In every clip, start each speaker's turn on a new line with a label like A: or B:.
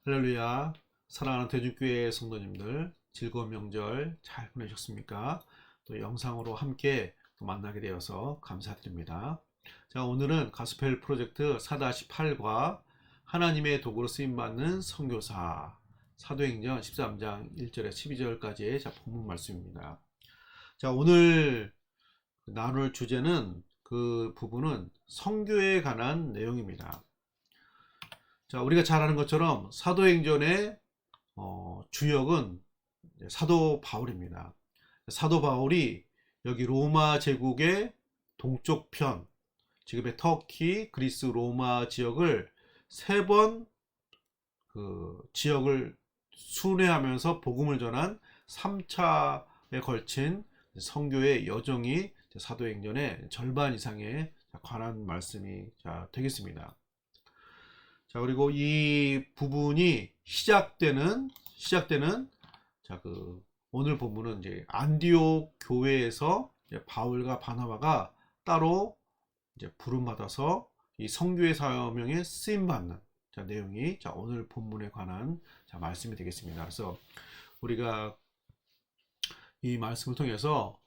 A: 할렐루야. 사랑하는 대중교회 성도님들, 즐거운 명절 잘 보내셨습니까? 또 영상으로 함께 또 만나게 되어서 감사드립니다. 자, 오늘은 가스펠 프로젝트 4-8과 하나님의 도구로 쓰임받는 선교사, 사도행전 13장 1절에 12절까지의 본문 말씀입니다. 자, 오늘 나눌 주제는 그 부분은 선교에 관한 내용입니다. 자, 우리가 잘 아는 것처럼 사도행전의 주역은 사도 바울입니다. 사도 바울이 여기 로마 제국의 동쪽 편, 지금의 터키, 그리스, 로마 지역을 세 번 그 지역을 순회하면서 복음을 전한 3차에 걸친 선교의 여정이 사도행전의 절반 이상에 관한 말씀이 되겠습니다. 자, 그리고 이 부분이 시작되는 오늘 본문은 이제 안디옥 교회에서 이제 바울과 바나바가 따로 이제 부름 받아서 이 선교의 사명에 쓰임 받는 내용이 오늘 본문에 관한 말씀이 되겠습니다. 그래서 우리가 이 말씀을 통해서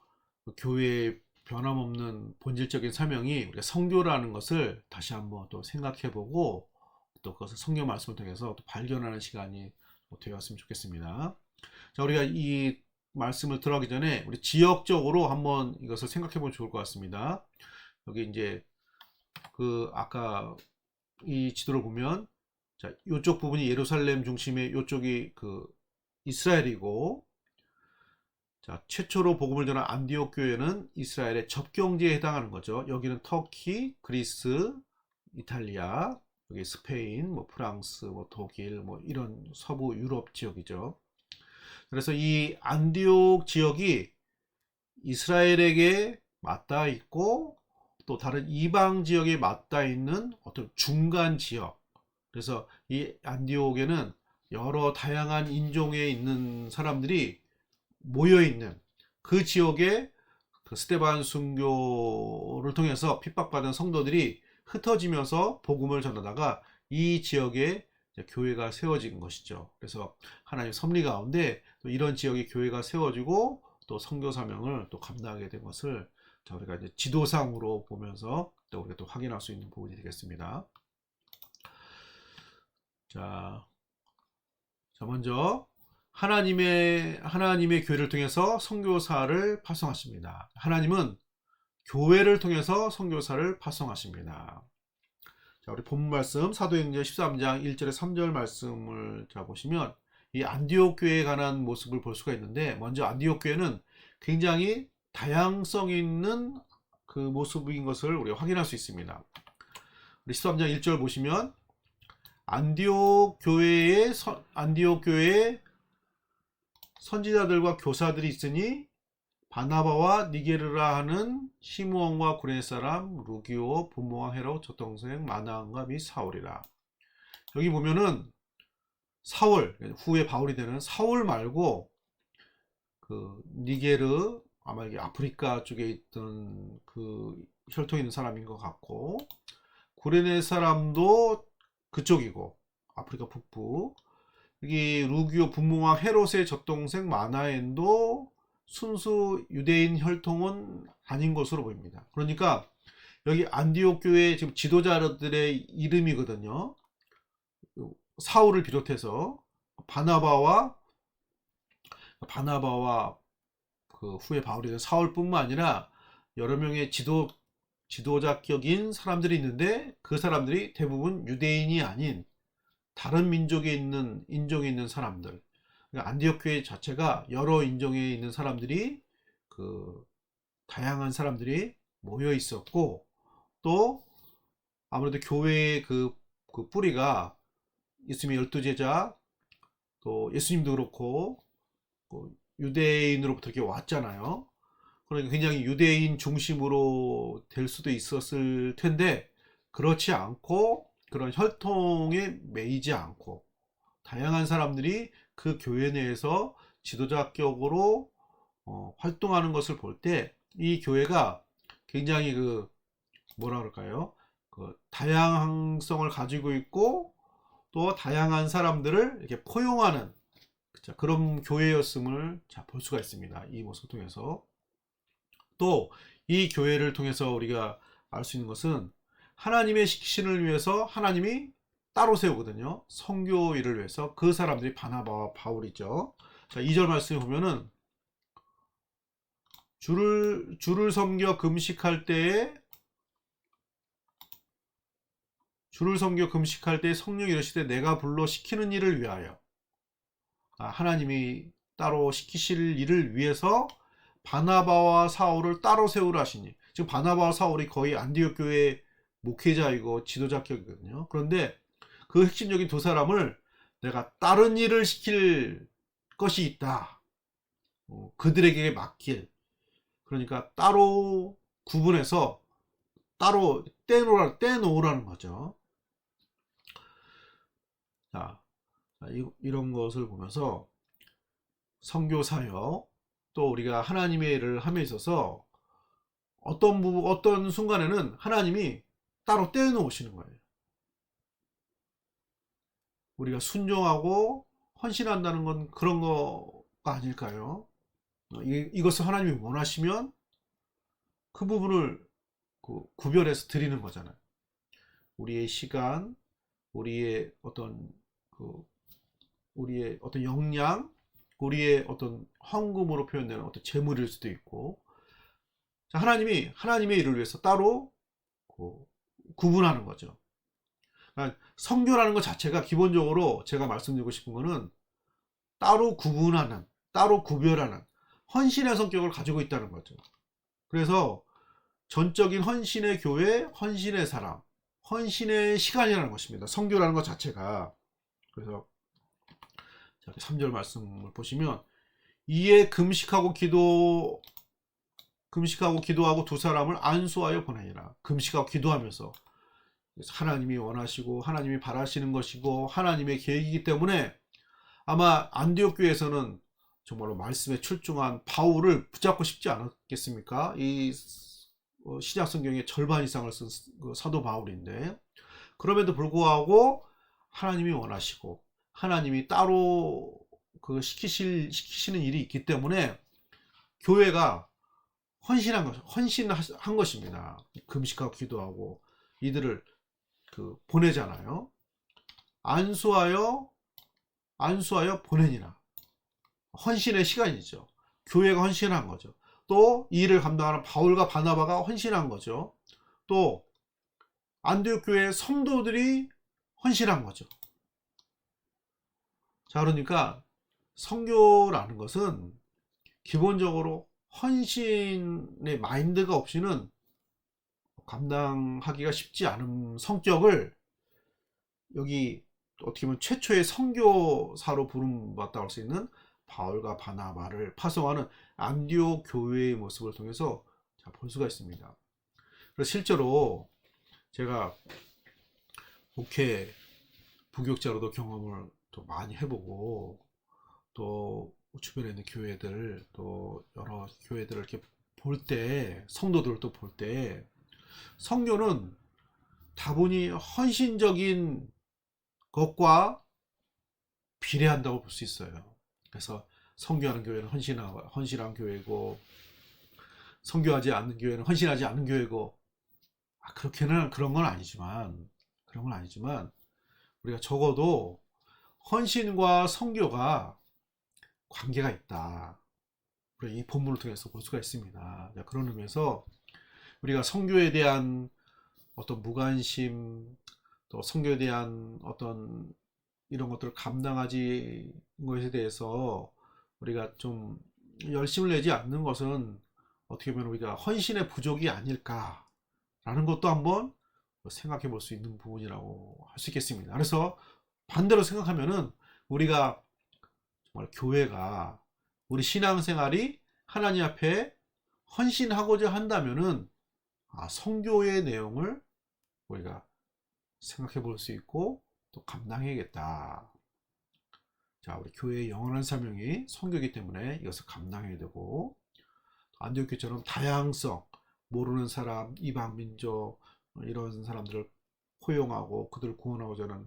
A: 교회의 변함없는 본질적인 사명이 우리가 선교라는 것을 다시 한번 또 생각해보고 또 그것을 성경 말씀을 통해서 또 발견하는 시간이 되었으면 좋겠습니다. 자, 우리가 이 말씀을 들어가기 전에 우리 지역적으로 한번 이것을 생각해 보면 좋을 것 같습니다. 여기 이제 아까 이 지도를 보면 이쪽 부분이 예루살렘 중심의 이쪽이 이스라엘이고, 최초로 복음을 전한 안디옥 교회는 이스라엘의 접경지에 해당하는 거죠. 여기는 터키, 그리스, 이탈리아, 여기 스페인, 프랑스, 독일, 이런 서부 유럽 지역이죠. 그래서 이 안디옥 지역이 이스라엘에게 맞닿아 있고 또 다른 이방 지역에 맞닿아 있는 어떤 중간 지역. 그래서 이 안디옥에는 여러 다양한 인종에 있는 사람들이 모여 있는 그 지역에 스데반 순교를 통해서 핍박받은 성도들이 흩어지면서 복음을 전하다가 이 지역에 교회가 세워진 것이죠. 그래서 하나님 섭리 가운데 또 이런 지역에 교회가 세워지고 또 선교 사명을 또 감당하게 된 것을 우리가 이제 지도상으로 보면서 또 우리가 또 확인할 수 있는 부분이 되겠습니다. 자, 먼저 하나님의 교회를 통해서 선교사를 파송하십니다. 하나님은 교회를 통해서 선교사를 파송하십니다. 자, 우리 본문 말씀 사도행전 13장 1절에 3절 말씀을 보시면 이 안디옥 교회에 관한 모습을 볼 수가 있는데, 먼저 안디옥 교회는 굉장히 다양성 있는 그 모습인 것을 우리가 확인할 수 있습니다. 우리 13장 1절 보시면 안디옥 교회에 선지자들과 교사들이 있으니 바나바와 니게르라 하는 시므온과 구레네 사람 루기오, 분모왕 헤롯 젖동생 마나은과 및 사울이라. 여기 보면은 사울, 후에 바울이 되는 사울 말고 니게르, 아마 이게 아프리카 쪽에 있던 혈통 있는 사람인 것 같고, 구레네 사람도 그쪽이고 아프리카 북부, 여기 루기오, 분모왕 헤롯의 젖동생 마나엔도 순수 유대인 혈통은 아닌 것으로 보입니다. 그러니까 여기 안디옥 교회 지금 지도자들의 이름이거든요. 사울을 비롯해서 바나바와 후에 바울이 된 사울뿐만 아니라 여러 명의 지도자격인 사람들이 있는데, 그 사람들이 대부분 유대인이 아닌 다른 인종에 있는 사람들. 안디옥 교회 자체가 여러 인종에 있는 사람들이 다양한 사람들이 모여 있었고, 또 아무래도 교회의 그 뿌리가 예수님의 12제자, 또 예수님도 그렇고 유대인으로부터 이렇게 왔잖아요. 그러니까 굉장히 유대인 중심으로 될 수도 있었을 텐데, 그렇지 않고 그런 혈통에 매이지 않고 다양한 사람들이 그 교회 내에서 지도자격으로 활동하는 것을 볼 때 이 교회가 굉장히 뭐라 그럴까요? 다양성을 가지고 있고 또 다양한 사람들을 이렇게 포용하는 그런 교회였음을 볼 수가 있습니다. 이 모습을 통해서. 또 이 교회를 통해서 우리가 알 수 있는 것은 하나님의 식신을 위해서 하나님이 따로 세우거든요. 선교 일을 위해서. 그 사람들이 바나바와 바울이죠. 자, 2절 말씀을 보면은 주를 섬겨 금식할 때에 성령이 이르시되 내가 불러 시키는 일을 위하여. 하나님이 따로 시키실 일을 위해서 바나바와 사울을 따로 세우라 하시니, 지금 바나바와 사울이 거의 안디옥 교회 목회자이고 지도자격이거든요. 그런데 그 핵심적인 두 사람을 내가 다른 일을 시킬 것이 있다. 그들에게 맡길. 그러니까 따로 구분해서 따로 떼놓으라는 거죠. 자, 이런 것을 보면서 선교 사역, 또 우리가 하나님의 일을 함에 있어서 어떤 순간에는 하나님이 따로 떼어놓으시는 거예요. 우리가 순종하고 헌신한다는 건 그런 거가 아닐까요? 이것을 하나님이 원하시면 그 부분을 구별해서 드리는 거잖아요. 우리의 시간, 우리의 어떤 역량, 우리의 어떤 헌금으로 표현되는 어떤 재물일 수도 있고, 하나님의 일을 위해서 따로 구분하는 거죠. 그러니까 선교라는 것 자체가 기본적으로 제가 말씀드리고 싶은 거는 따로 구분하는, 따로 구별하는 헌신의 성격을 가지고 있다는 거죠. 그래서 전적인 헌신의 교회, 헌신의 사람, 헌신의 시간이라는 것입니다. 선교라는 것 자체가. 그래서 3절 말씀을 보시면 이에 금식하고 기도하고 두 사람을 안수하여 보내니라. 금식하고 기도하면서 하나님이 원하시고 하나님이 바라시는 것이고 하나님의 계획이기 때문에 아마 안디옥 교회에서는 정말로 말씀에 출중한 바울을 붙잡고 싶지 않았겠습니까? 이 신약 성경의 절반 이상을 쓴 사도 바울인데, 그럼에도 불구하고 하나님이 원하시고 하나님이 따로 시키시는 일이 있기 때문에 교회가 헌신한 것입니다. 금식하고 기도하고 이들을 보내잖아요. 안수하여 보내니라. 헌신의 시간이죠. 교회가 헌신한 거죠. 또 이 일을 감당하는 바울과 바나바가 헌신한 거죠. 또 안디옥 교회의 성도들이 헌신한 거죠. 자, 그러니까 선교라는 것은 기본적으로 헌신의 마인드가 없이는 감당하기가 쉽지 않은 성격을, 여기 어떻게 보면 최초의 선교사로 부름받다고 할 수 있는 바울과 바나바를 파송하는 안디옥 교회의 모습을 통해서 볼 수가 있습니다. 그래서 실제로 제가 부교육자로도 경험을 또 많이 해보고, 또 주변에 있는 교회들, 또 여러 교회들을 이렇게 볼 때, 성도들을 또 볼 때, 선교는 다분히 헌신적인 것과 비례한다고 볼 수 있어요. 그래서 선교하는 교회는 헌신한 교회고, 선교하지 않는 교회는 헌신하지 않는 교회고, 그런 건 아니지만 우리가 적어도 헌신과 선교가 관계가 있다. 우리 이 본문을 통해서 볼 수가 있습니다. 그런 의미에서 우리가 선교에 대한 어떤 무관심, 또 선교에 대한 어떤 이런 것들을 감당하지 것에 대해서 우리가 좀 열심을 내지 않는 것은 어떻게 보면 우리가 헌신의 부족이 아닐까라는 것도 한번 생각해 볼 수 있는 부분이라고 할 수 있겠습니다. 그래서 반대로 생각하면은 우리가 정말 교회가, 우리 신앙생활이 하나님 앞에 헌신하고자 한다면은 선교의 내용을 우리가 생각해 볼 수 있고 또 감당해야겠다. 자, 우리 교회의 영원한 사명이 선교이기 때문에 이것을 감당해야 되고, 안디옥 교회처럼 다양성, 모르는 사람, 이방 민족, 이런 사람들을 포용하고 그들을 구원하고자 하는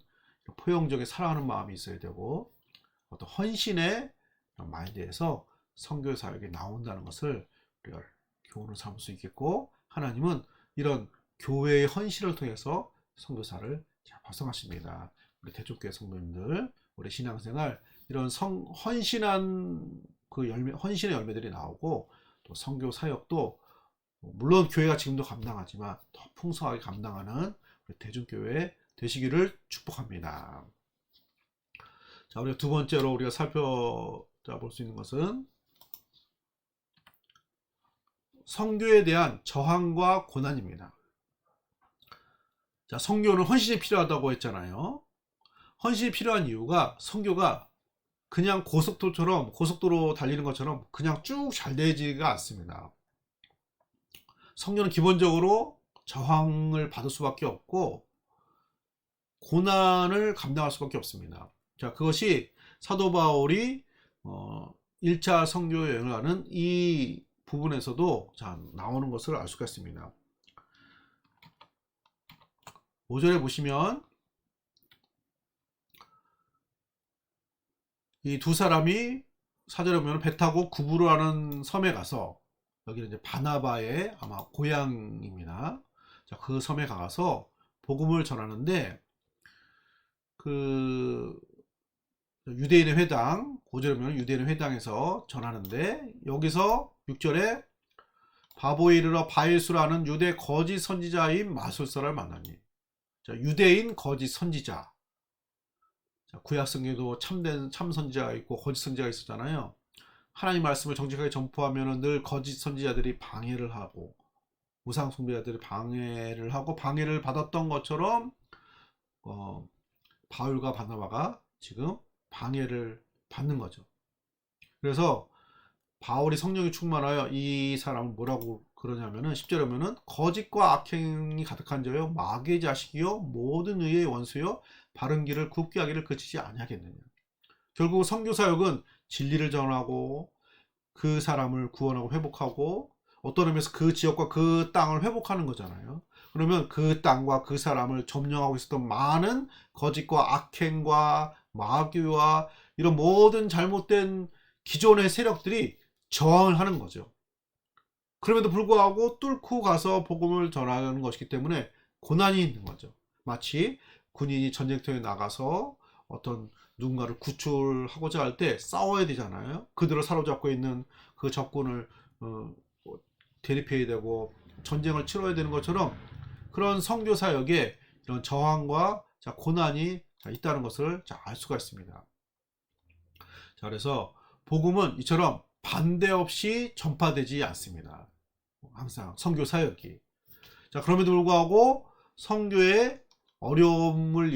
A: 포용적인 사랑하는 마음이 있어야 되고 어떤 헌신의 마인드에서 선교 사역이 나온다는 것을 우리가 교훈을 삼을 수 있겠고, 하나님은 이런 교회의 헌신을 통해서 선교사를 발송하십니다. 우리 대족교회 성도님들, 우리 신앙생활 이런 헌신한 그 헌신의 열매들이 나오고, 또 선교 사역도 물론 교회가 지금도 감당하지만 더 풍성하게 감당하는 우리 대중교회 되시기를 축복합니다. 자, 우리가 두 번째로 우리가 살펴볼 수 있는 것은 선교에 대한 저항과 고난입니다. 자, 선교는 헌신이 필요하다고 했잖아요. 헌신이 필요한 이유가 선교가 그냥 고속도로 달리는 것처럼 그냥 쭉 잘 되지가 않습니다. 선교는 기본적으로 저항을 받을 수밖에 없고 고난을 감당할 수밖에 없습니다. 자, 그것이 사도 바울이 1차 선교 여행을 하는 이 부분에서도 나오는 것을 알 수가 있습니다. 5절에 보시면 이 두 사람이 4절에 보면 배 타고 구브로라는 섬에 가서, 여기는 이제 바나바의 아마 고향입니다. 자, 그 섬에 가서 복음을 전하는데, 그 유대인의 회당, 5절에 보면 유대인의 회당에서 전하는데, 여기서 6절에 바보에 이르러 바일수라는 유대 거짓 선지자인 마술사를 만나니. 자, 유대인 거짓 선지자. 자, 구약성경에도 참된 참 선지자가 있고 거짓 선지자가 있었잖아요. 하나님 말씀을 정직하게 전포하면 늘 거짓 선지자들이 방해를 하고 우상 숭배자들이 방해를 하고 방해를 받았던 것처럼 바울과 바나바가 지금 방해를 받는 거죠. 그래서 바울이 성령이 충만하여 이 사람을 뭐라고 그러냐면은 10절에 보면은 거짓과 악행이 가득한 자요 마귀의 자식이요 모든 의의 원수요 바른 길을 굽게 하기를 그치지 아니하겠느냐. 결국 선교 사역은 진리를 전하고 그 사람을 구원하고 회복하고 어떤 의미에서 그 지역과 그 땅을 회복하는 거잖아요. 그러면 그 땅과 그 사람을 점령하고 있었던 많은 거짓과 악행과 마귀와 이런 모든 잘못된 기존의 세력들이 저항을 하는 거죠. 그럼에도 불구하고 뚫고 가서 복음을 전하는 것이기 때문에 고난이 있는 거죠. 마치 군인이 전쟁터에 나가서 어떤 누군가를 구출하고자 할 때 싸워야 되잖아요. 그들을 사로잡고 있는 그 적군을 대립해야 되고 전쟁을 치러야 되는 것처럼 그런 선교 사역에 이런 저항과 고난이 있다는 것을 알 수가 있습니다. 자, 그래서 복음은 이처럼 반대 없이 전파되지 않습니다. 항상 선교 사역이. 자, 그럼에도 불구하고 선교의 어려움을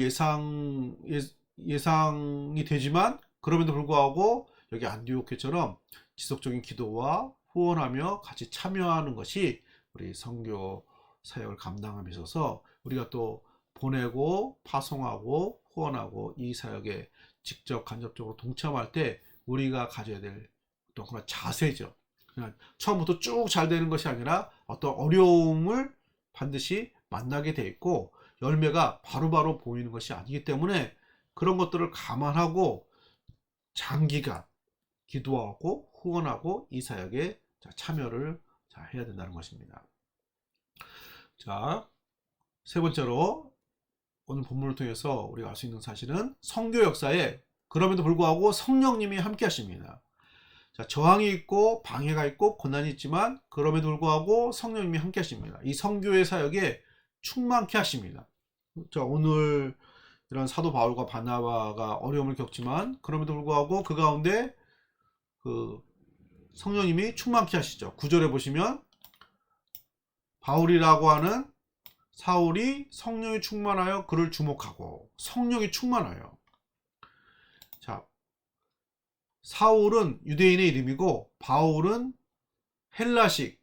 A: 예상이 되지만 그럼에도 불구하고 여기 안디옥교처럼 지속적인 기도와 후원하며 같이 참여하는 것이 우리 선교 사역을 감당함에 있어서 우리가 또 보내고 파송하고 후원하고 이 사역에 직접 간접적으로 동참할 때 우리가 가져야 될 또 그런 자세죠. 그냥 처음부터 쭉 잘 되는 것이 아니라 어떤 어려움을 반드시 만나게 돼 있고 열매가 바로바로 보이는 것이 아니기 때문에 그런 것들을 감안하고 장기간 기도하고 후원하고 이 사역에 참여를 해야 된다는 것입니다. 자, 세 번째로 오늘 본문을 통해서 우리가 알 수 있는 사실은 선교 역사에 그럼에도 불구하고 성령님이 함께 하십니다. 자, 저항이 있고 방해가 있고 고난이 있지만 그럼에도 불구하고 성령님이 함께 하십니다. 이 선교의 사역에 충만케 하십니다. 자, 오늘 이런 사도 바울과 바나바가 어려움을 겪지만 그럼에도 불구하고 그 가운데 그 성령님이 충만케 하시죠. 9절에 보시면 바울이라고 하는 사울이 성령이 충만하여 그를 주목하고 성령이 충만하여. 자, 사울은 유대인의 이름이고 바울은 헬라식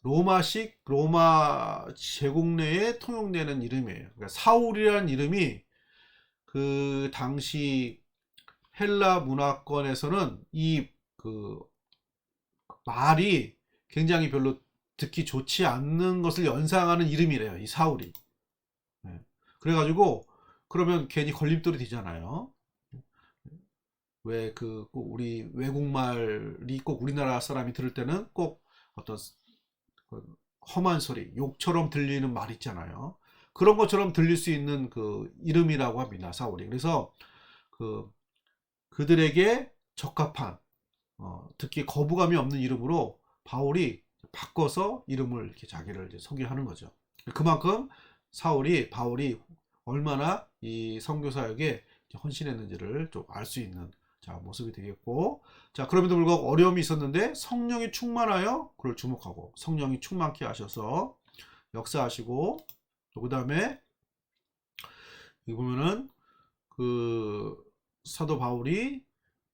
A: 로마식 로마 제국 내에 통용되는 이름이에요. 그러니까 사울이라는 이름이 그 당시 헬라 문화권에서는 이 그 말이 굉장히 별로 듣기 좋지 않는 것을 연상하는 이름이래요. 이 사울이. 네. 그래가지고 그러면 괜히 걸림돌이 되잖아요. 왜 꼭 우리 외국말이 꼭 우리나라 사람이 들을 때는 꼭 어떤 그 험한 소리, 욕처럼 들리는 말 있잖아요. 그런 것처럼 들릴 수 있는 그 이름이라고 합니다. 사울이. 그래서 그 그들에게 적합한 듣기 거부감이 없는 이름으로 바울이 바꿔서 이름을 이렇게 자기를 이제 소개하는 거죠. 그만큼 바울이 얼마나 이 선교 사역에 헌신했는지를 좀 알 수 있는 자, 모습이 되겠고, 자, 그럼에도 불구하고 어려움이 있었는데 성령이 충만하여 그를 주목하고 성령이 충만케 하셔서 역사하시고, 또 그 다음에 여기 보면은 그 사도 바울이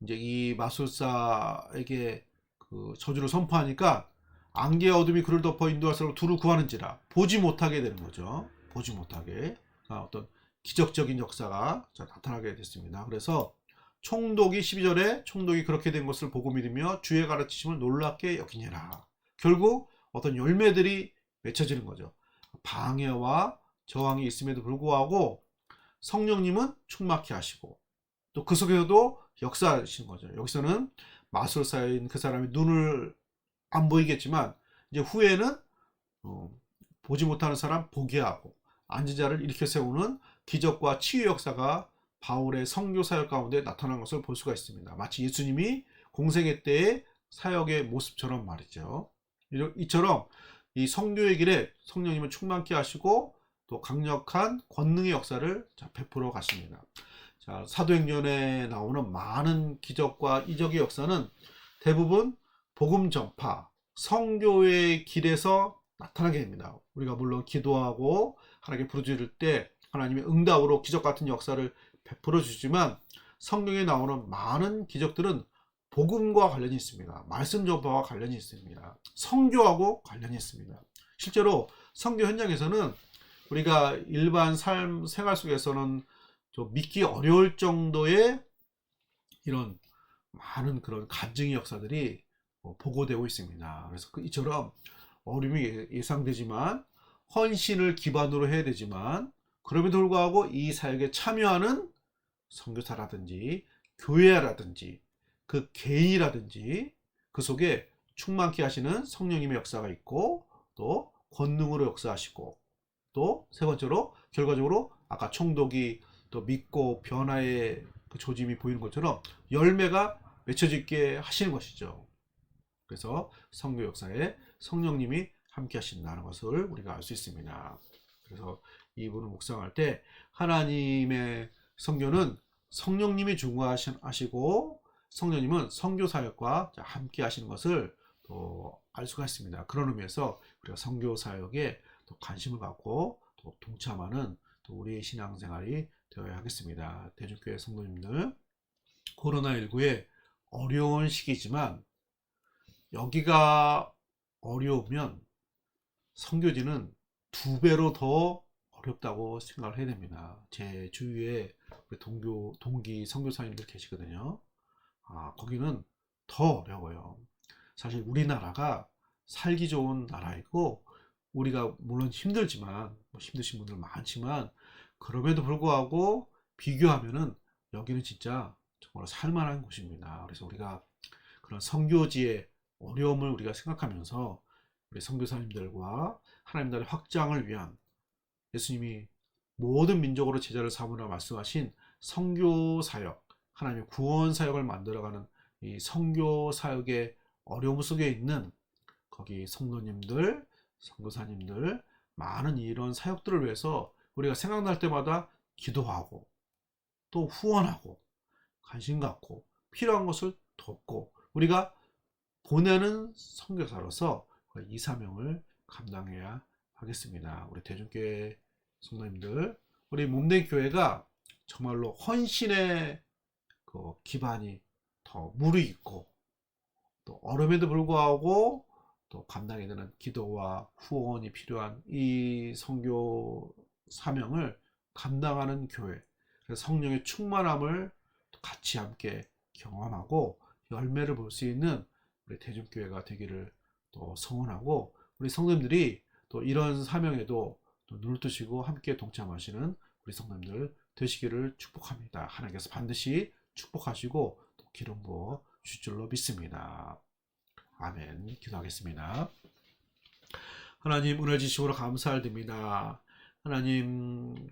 A: 이제 이 마술사에게 그 저주를 선포하니까 안개와 어둠이 그를 덮어 인도할 사람으로 두루 구하는지라 보지 못하게 되는 거죠. 보지 못하게 어떤 기적적인 역사가 나타나게 됐습니다. 그래서 총독이 12절에 총독이 그렇게 된 것을 보고 믿으며 주의 가르치심을 놀랍게 여기니라. 결국 어떤 열매들이 맺혀지는 거죠. 방해와 저항이 있음에도 불구하고 성령님은 충만케 하시고 또 그 속에서도 역사하시는 거죠. 여기서는 마술사인 그 사람이 눈을 안 보이겠지만 이제 후에는 보지 못하는 사람 보게 하고 앉은 자를 일으켜 세우는 기적과 치유 역사가 바울의 선교 사역 가운데 나타난 것을 볼 수가 있습니다. 마치 예수님이 공생애 때의 사역의 모습처럼 말이죠. 이처럼 이 선교의 길에 성령님은 충만케 하시고 또 강력한 권능의 역사를 베풀어 가십니다. 자, 사도행전에 나오는 많은 기적과 이적의 역사는 대부분 복음 전파, 선교의 길에서 나타나게 됩니다. 우리가 물론 기도하고 하나님께 부르짖을 때 하나님의 응답으로 기적 같은 역사를 베풀어 주지만 성경에 나오는 많은 기적들은 복음과 관련이 있습니다. 말씀 전파와 관련이 있습니다. 선교하고 관련이 있습니다. 실제로 선교 현장에서는 우리가 일반 생활 속에서는 좀 믿기 어려울 정도의 이런 많은 그런 간증의 역사들이 보고되고 있습니다. 그래서 이처럼 어려움이 예상되지만 헌신을 기반으로 해야 되지만 그럼에도 불구하고 이 사역에 참여하는 선교사라든지 교회라든지 그 개인이라든지 그 속에 충만케 하시는 성령님의 역사가 있고 또 권능으로 역사하시고 또 세 번째로 결과적으로 아까 총독이 또 믿고 변화의 그 조짐이 보이는 것처럼 열매가 맺혀지게 하시는 것이죠. 그래서 선교 역사에 성령님이 함께 하신다는 것을 우리가 알 수 있습니다. 그래서 이 부분을 묵상할 때 하나님의 선교는 성령님이 중화하시고 성령님은 선교 사역과 함께 하시는 것을 또 알 수가 있습니다. 그런 의미에서 우리가 선교 사역에 또 관심을 갖고 또 동참하는 또 우리의 신앙생활이 되어야 하겠습니다. 대중교회 성도님들, 코로나19의 어려운 시기지만 여기가 어려우면 선교지는 두 배로 더 어렵다고 생각을 해야 됩니다. 제 주위에 동기 선교사님들 계시거든요. 거기는 더 어려워요. 사실 우리나라가 살기 좋은 나라이고 우리가 물론 힘들지만 힘드신 분들 많지만 그럼에도 불구하고 비교하면은 여기는 진짜 정말 살만한 곳입니다. 그래서 우리가 그런 선교지의 어려움을 우리가 생각하면서 우리 선교사님들과 하나님 나라의 확장을 위한 예수님이 모든 민족으로 제자를 삼으라 말씀하신 선교 사역, 하나님의 구원 사역을 만들어가는 이 선교 사역의 어려움 속에 있는 거기 성도님들, 선교사님들 많은 이런 사역들을 위해서 우리가 생각날 때마다 기도하고 또 후원하고 관심 갖고 필요한 것을 돕고 우리가 보내는 선교사로서 이 사명을 감당해야 하겠습니다. 우리 대중교회 성도님들, 우리 몸된 교회가 정말로 헌신의 그 기반이 더 무르익고 또 어려움에도 불구하고 또 감당해야 되는 기도와 후원이 필요한 이 선교 사명을 감당하는 교회, 그래서 성령의 충만함을 같이 함께 경험하고 열매를 볼 수 있는 우리 대중교회가 되기를 또 성원하고 우리 성도님들이 또 이런 사명에도 또 눈을 뜨시고 함께 동참하시는 우리 성도님들 되시기를 축복합니다. 하나님께서 반드시 축복하시고 또 기름 부어 주실 줄로 믿습니다. 아멘. 기도하겠습니다. 하나님 은혜 주시므로 감사드립니다. 하나님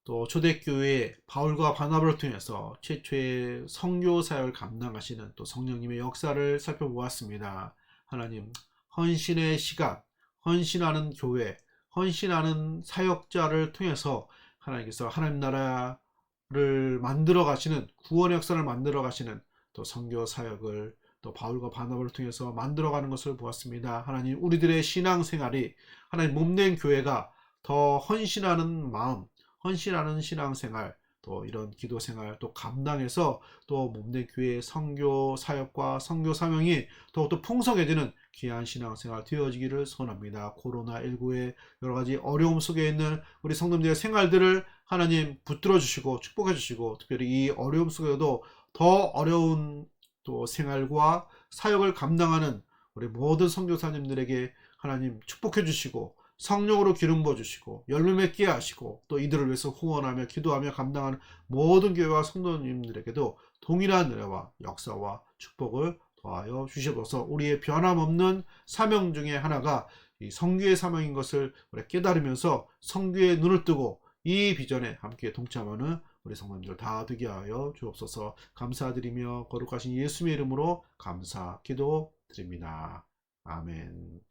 A: 또 초대교회 바울과 바나바를 통해서 최초의 선교 사역을 감당하시는 또 성령님의 역사를 살펴보았습니다. 하나님 헌신의 시간, 헌신하는 교회, 헌신하는 사역자를 통해서 하나님께서 하나님 나라를 만들어 가시는 구원의 역사를 만들어 가시는 또 선교 사역을 또 바울과 바나바를 통해서 만들어가는 것을 보았습니다. 하나님 우리들의 신앙생활이 하나님 몸된 교회가 더 헌신하는 마음, 헌신하는 신앙생활, 또 이런 기도생활 또 감당해서 또 몸된 교회의 선교 사역과 선교 사명이 더욱더 풍성해지는 귀한 신앙생활 되어지기를 소원합니다. 코로나19의 여러가지 어려움 속에 있는 우리 성도님들의 생활들을 하나님 붙들어 주시고 축복해 주시고 특별히 이 어려움 속에도 더 어려운 또 생활과 사역을 감당하는 우리 모든 선교사님들에게 하나님 축복해 주시고 성령으로 기름 부어 주시고 열매 맺게 하시고 또 이들을 위해서 후원하며 기도하며 감당하는 모든 교회와 성도님들에게도 동일한 은혜와 역사와 축복을 더하여 주시옵소서. 우리의 변함없는 사명 중에 하나가 이 선교의 사명인 것을 우리 깨달으면서 선교의 눈을 뜨고 이 비전에 함께 동참하는 우리 성도님들 다 되게 하여 주옵소서. 감사드리며 거룩하신 예수님의 이름으로 감사 기도 드립니다. 아멘.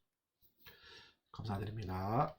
A: 감사드립니다.